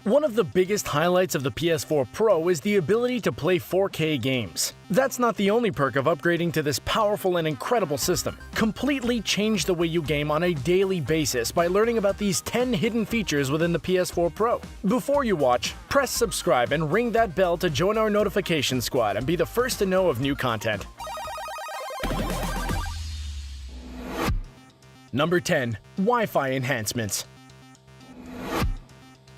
One of the biggest highlights of the PS4 Pro is the ability to play 4K games. That's not the only perk of upgrading to this powerful and incredible system. Completely change the way you game on a daily basis by learning about these 10 hidden features within the PS4 Pro. Before you watch, press subscribe and ring that bell to join our notification squad and be the first to know of new content. Number 10. Wi-Fi enhancements.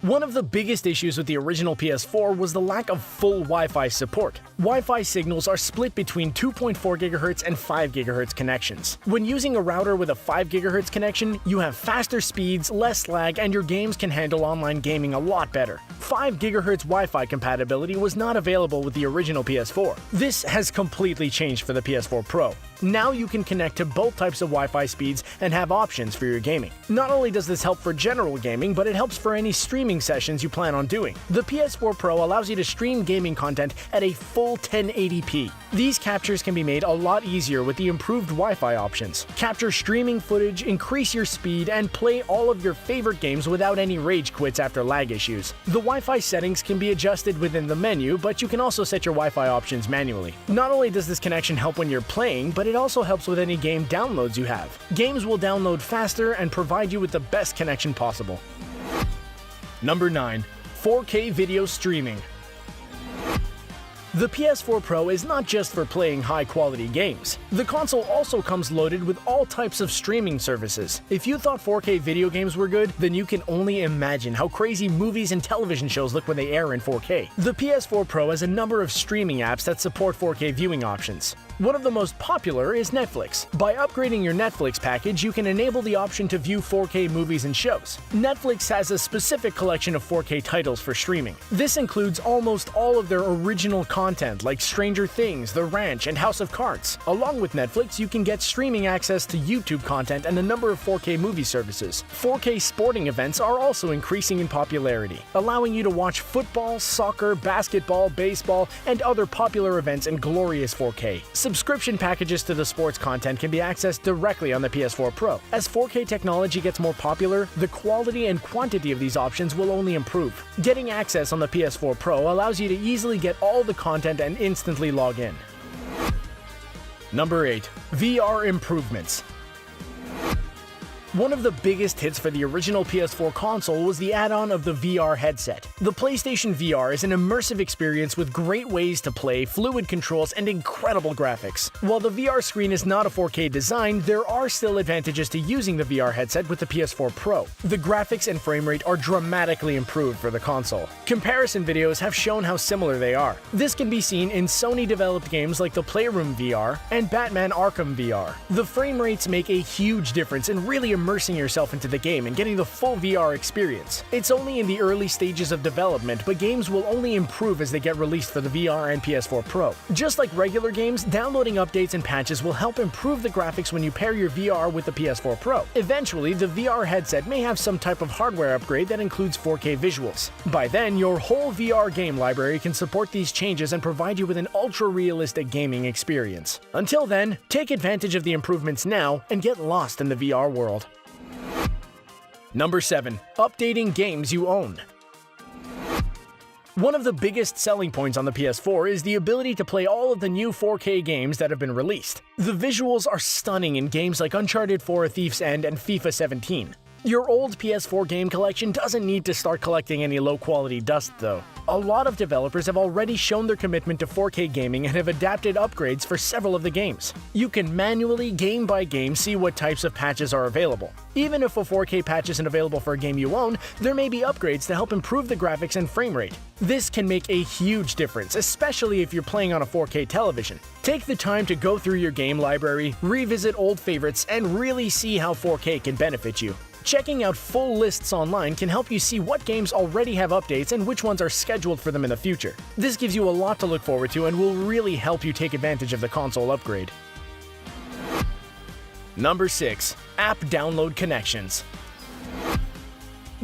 One of the biggest issues with the original PS4 was the lack of full Wi-Fi support. Wi-Fi signals are split between 2.4 GHz and 5 GHz connections. When using a router with a 5 GHz connection, you have faster speeds, less lag, and your games can handle online gaming a lot better. 5 GHz Wi-Fi compatibility was not available with the original PS4. This has completely changed for the PS4 Pro. Now you can connect to both types of Wi-Fi speeds and have options for your gaming. Not only does this help for general gaming, but it helps for any streaming sessions you plan on doing. The PS4 Pro allows you to stream gaming content at a full 1080p. These captures can be made a lot easier with the improved Wi-Fi options. Capture streaming footage, increase your speed, and play all of your favorite games without any rage quits after lag issues. The Wi-Fi settings can be adjusted within the menu, but you can also set your Wi-Fi options manually. Not only does this connection help when you're playing, but it also helps with any game downloads you have. Games will download faster and provide you with the best connection possible. Number 9. 4K video streaming. The PS4 Pro is not just for playing high-quality games. The console also comes loaded with all types of streaming services. If you thought 4K video games were good, then you can only imagine how crazy movies and television shows look when they air in 4K. The PS4 Pro has a number of streaming apps that support 4K viewing options. One of the most popular is Netflix. By upgrading your Netflix package, you can enable the option to view 4K movies and shows. Netflix has a specific collection of 4K titles for streaming. This includes almost all of their original content like Stranger Things, The Ranch, and House of Cards. Along with Netflix, you can get streaming access to YouTube content and a number of 4K movie services. 4K sporting events are also increasing in popularity, allowing you to watch football, soccer, basketball, baseball, and other popular events in glorious 4K. Subscription packages to the sports content can be accessed directly on the PS4 Pro. As 4K technology gets more popular, the quality and quantity of these options will only improve. Getting access on the PS4 Pro allows you to easily get all the content and instantly log in. Number 8. VR improvements. One of the biggest hits for the original PS4 console was the add-on of the VR headset. The PlayStation VR is an immersive experience with great ways to play, fluid controls, and incredible graphics. While the VR screen is not a 4K design, there are still advantages to using the VR headset with the PS4 Pro. The graphics and frame rate are dramatically improved for the console. Comparison videos have shown how similar they are. This can be seen in Sony-developed games like the Playroom VR and Batman Arkham VR. The frame rates make a huge difference in really immersing yourself into the game and getting the full VR experience. It's only in the early stages of development, but games will only improve as they get released for the VR and PS4 Pro. Just like regular games, downloading updates and patches will help improve the graphics when you pair your VR with the PS4 Pro. Eventually, the VR headset may have some type of hardware upgrade that includes 4K visuals. By then, your whole VR game library can support these changes and provide you with an ultra-realistic gaming experience. Until then, take advantage of the improvements now and get lost in the VR world. Number 7. Updating games you own. One of the biggest selling points on the PS4 is the ability to play all of the new 4K games that have been released. The visuals are stunning in games like Uncharted 4: A Thief's End and FIFA 17. Your old PS4 game collection doesn't need to start collecting any low-quality dust, though. A lot of developers have already shown their commitment to 4K gaming and have adapted upgrades for several of the games. You can manually, game by game, see what types of patches are available. Even if a 4K patch isn't available for a game you own, there may be upgrades to help improve the graphics and frame rate. This can make a huge difference, especially if you're playing on a 4K television. Take the time to go through your game library, revisit old favorites, and really see how 4K can benefit you. Checking out full lists online can help you see what games already have updates and which ones are scheduled for them in the future. This gives you a lot to look forward to and will really help you take advantage of the console upgrade. Number 6. App download connections.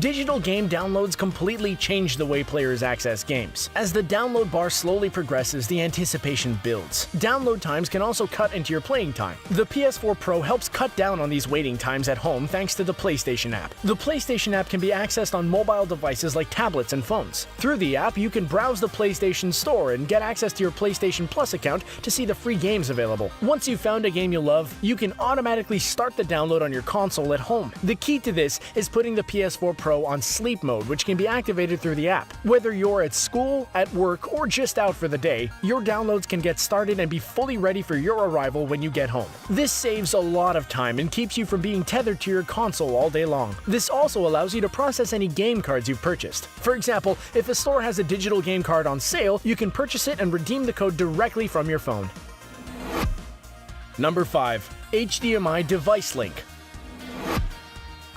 Digital game downloads completely change the way players access games. As the download bar slowly progresses, the anticipation builds. Download times can also cut into your playing time. The PS4 Pro helps cut down on these waiting times at home thanks to the PlayStation app. The PlayStation app can be accessed on mobile devices like tablets and phones. Through the app, you can browse the PlayStation Store and get access to your PlayStation Plus account to see the free games available. Once you've found a game you love, you can automatically start the download on your console at home. The key to this is putting the PS4 Pro on sleep mode, which can be activated through the app. Whether you're at school, at work, or just out for the day, your downloads can get started and be fully ready for your arrival when you get home. This saves a lot of time and keeps you from being tethered to your console all day long. This also allows you to process any game cards you've purchased. For example, if a store has a digital game card on sale, you can purchase it and redeem the code directly from your phone. Number 5. HDMI device link.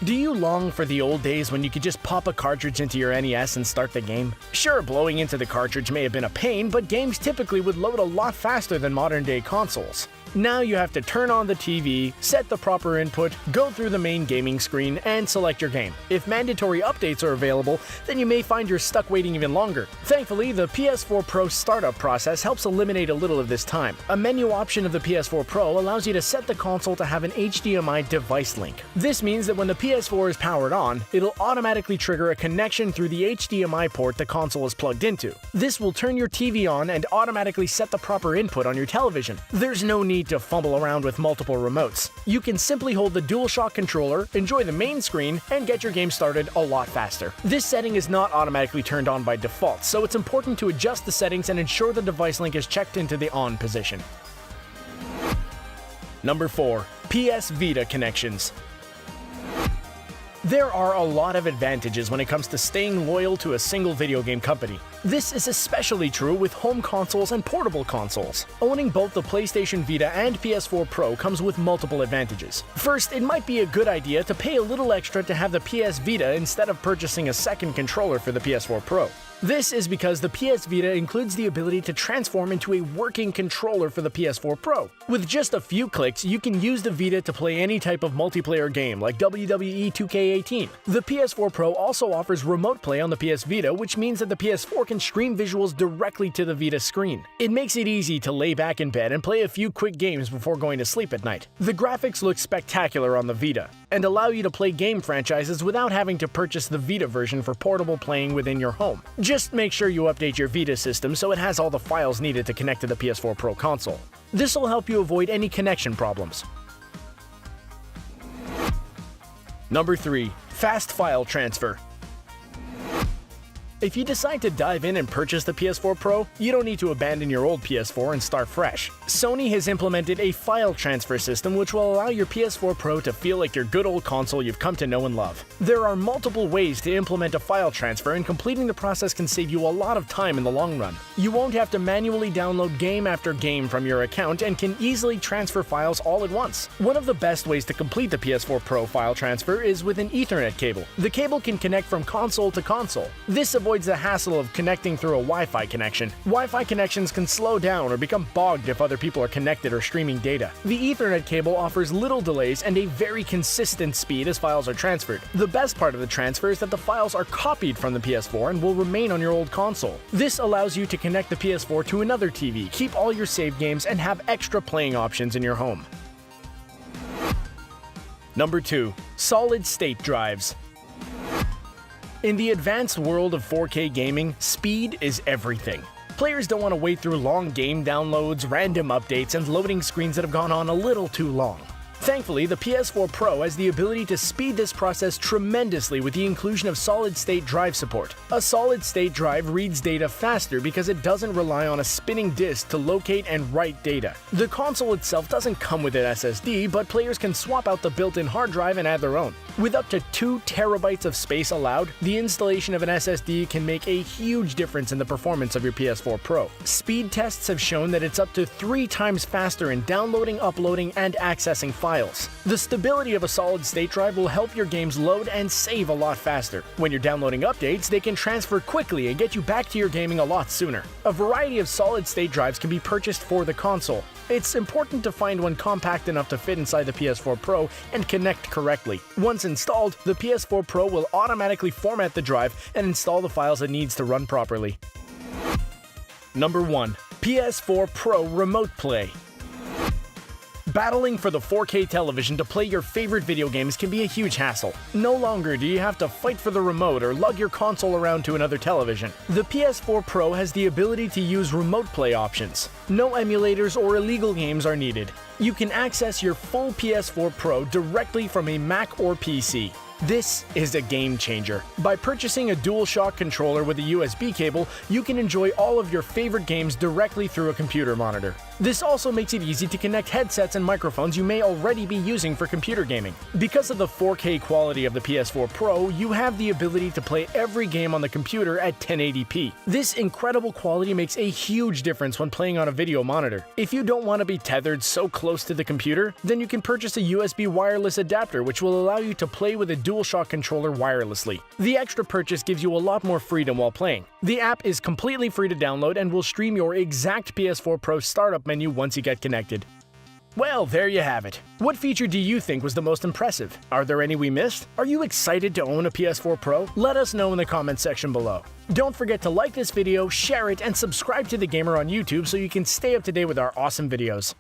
Do you long for the old days when you could just pop a cartridge into your NES and start the game? Sure, blowing into the cartridge may have been a pain, but games typically would load a lot faster than modern-day consoles. Now you have to turn on the TV, set the proper input, go through the main gaming screen, and select your game. If mandatory updates are available, then you may find you're stuck waiting even longer. Thankfully, the PS4 Pro startup process helps eliminate a little of this time. A menu option of the PS4 Pro allows you to set the console to have an HDMI device link. This means that when the PS4 is powered on, it'll automatically trigger a connection through the HDMI port the console is plugged into. This will turn your TV on and automatically set the proper input on your television. There's no need to fumble around with multiple remotes. You can simply hold the DualShock controller, enjoy the main screen, and get your game started a lot faster. This setting is not automatically turned on by default, so it's important to adjust the settings and ensure the device link is checked into the on position. Number 4. PS Vita connections. There are a lot of advantages when it comes to staying loyal to a single video game company. This is especially true with home consoles and portable consoles. Owning both the PlayStation Vita and PS4 Pro comes with multiple advantages. First, it might be a good idea to pay a little extra to have the PS Vita instead of purchasing a second controller for the PS4 Pro. This is because the PS Vita includes the ability to transform into a working controller for the PS4 Pro. With just a few clicks, you can use the Vita to play any type of multiplayer game like WWE 2K18. The PS4 Pro also offers remote play on the PS Vita, which means that the PS4 can stream visuals directly to the Vita screen. It makes it easy to lay back in bed and play a few quick games before going to sleep at night. The graphics look spectacular on the Vita and allow you to play game franchises without having to purchase the Vita version for portable playing within your home. Just make sure you update your Vita system so it has all the files needed to connect to the PS4 Pro console. This will help you avoid any connection problems. Number 3. Fast file transfer. If you decide to dive in and purchase the PS4 Pro, you don't need to abandon your old PS4 and start fresh. Sony has implemented a file transfer system which will allow your PS4 Pro to feel like your good old console you've come to know and love. There are multiple ways to implement a file transfer, and completing the process can save you a lot of time in the long run. You won't have to manually download game after game from your account and can easily transfer files all at once. One of the best ways to complete the PS4 Pro file transfer is with an Ethernet cable. The cable can connect from console to console. This avoids the hassle of connecting through a Wi-Fi connection. Wi-Fi connections can slow down or become bogged if other people are connected or streaming data. The Ethernet cable offers little delays and a very consistent speed as files are transferred. The best part of the transfer is that the files are copied from the PS4 and will remain on your old console. This allows you to connect the PS4 to another TV, keep all your saved games, and have extra playing options in your home. Number 2. Solid-state drives. In the advanced world of 4K gaming, speed is everything. Players don't want to wait through long game downloads, random updates, and loading screens that have gone on a little too long. Thankfully, the PS4 Pro has the ability to speed this process tremendously with the inclusion of solid-state drive support. A solid-state drive reads data faster because it doesn't rely on a spinning disk to locate and write data. The console itself doesn't come with an SSD, but players can swap out the built-in hard drive and add their own. With up to 2 terabytes of space allowed, the installation of an SSD can make a huge difference in the performance of your PS4 Pro. Speed tests have shown that it's up to 3 times faster in downloading, uploading, and accessing files files. The stability of a solid-state drive will help your games load and save a lot faster. When you're downloading updates, they can transfer quickly and get you back to your gaming a lot sooner. A variety of solid-state drives can be purchased for the console. It's important to find one compact enough to fit inside the PS4 Pro and connect correctly. Once installed, the PS4 Pro will automatically format the drive and install the files it needs to run properly. Number 1. PS4 Pro Remote Play. Battling for the 4K television to play your favorite video games can be a huge hassle. No longer do you have to fight for the remote or lug your console around to another television. The PS4 Pro has the ability to use remote play options. No emulators or illegal games are needed. You can access your full PS4 Pro directly from a Mac or PC. This is a game changer. By purchasing a DualShock controller with a USB cable, you can enjoy all of your favorite games directly through a computer monitor. This also makes it easy to connect headsets and microphones you may already be using for computer gaming. Because of the 4K quality of the PS4 Pro, you have the ability to play every game on the computer at 1080p. This incredible quality makes a huge difference when playing on a video monitor. If you don't want to be tethered so close to the computer, then you can purchase a USB wireless adapter which will allow you to play with a DualShock controller wirelessly. The extra purchase gives you a lot more freedom while playing. The app is completely free to download and will stream your exact PS4 Pro startup menu once you get connected. Well, there you have it. What feature do you think was the most impressive? Are there any we missed? Are you excited to own a PS4 Pro? Let us know in the comments section below. Don't forget to like this video, share it, and subscribe to The Gamer on YouTube so you can stay up to date with our awesome videos.